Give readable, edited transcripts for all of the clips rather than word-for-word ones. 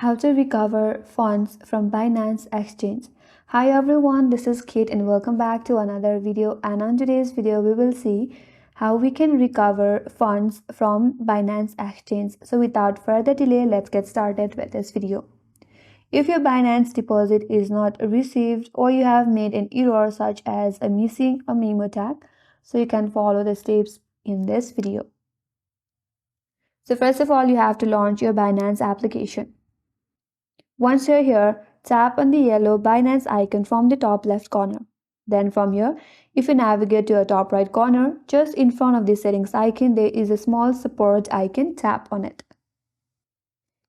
How to recover funds from Binance Exchange. Hi everyone, this is Kate and welcome back to another video, and on today's video we will see how we can recover funds from Binance Exchange. So without further delay, let's get started with this video. If your Binance deposit is not received or you have made an error such as a missing a memo tag, so you can follow the steps in this video. So first of all, you have to launch your Binance application. Once you're here, tap on the yellow Binance icon from the top left corner. Then from here, if you navigate to your top right corner, just in front of the settings icon, there is a small support icon. Tap on it.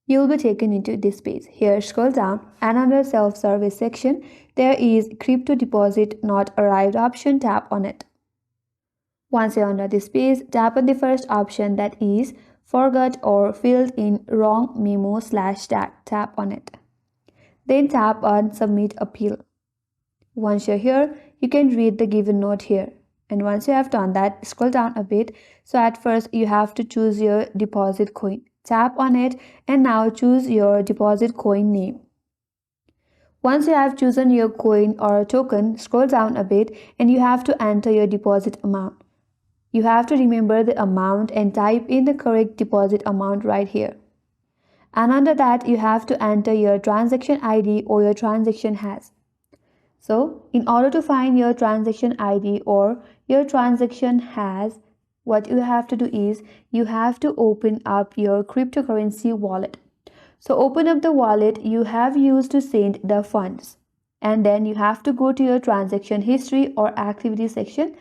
You will be taken into this page. Here, scroll down and under self-service section, there is crypto deposit not arrived option. Tap on it. Once you're under this page, tap on the first option, that is forgot or filled in wrong memo / tag. Tap on it. Then tap on Submit Appeal. Once you're here, you can read the given note here. And once you have done that, scroll down a bit. So at first, you have to choose your deposit coin. Tap on it and now choose your deposit coin name. Once you have chosen your coin or token, scroll down a bit and you have to enter your deposit amount. You have to remember the amount and type in the correct deposit amount right here. And under that, you have to enter your transaction ID or your transaction hash. So, in order to find your transaction ID or your transaction hash, what you have to do is you have to open up your cryptocurrency wallet. So, open up the wallet you have used to send the funds. And then you have to go to your transaction history or activity section.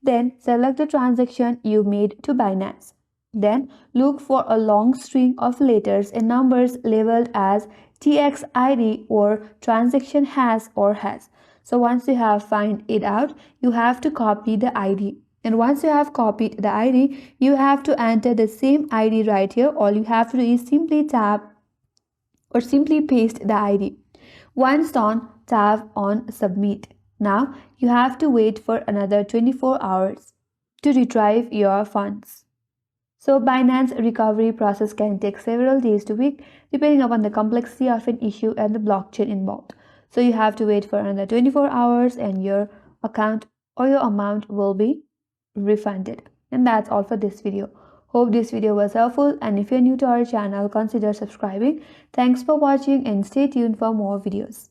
Then select the transaction you made to Binance. Then look for a long string of letters and numbers labeled as TXID or transaction hash or hash. So once you have found it out, you have to copy the ID. And once you have copied the ID, you have to enter the same ID right here. All you have to do is simply tap or simply paste the ID. Once done, tap on Submit. Now you have to wait for another 24 hours to retrieve your funds. So Binance recovery process can take several days to week depending upon the complexity of an issue and the blockchain involved. So you have to wait for another 24 hours and your account or your amount will be refunded. And that's all for this video. Hope this video was helpful, and if you're new to our channel, consider subscribing. Thanks for watching and stay tuned for more videos.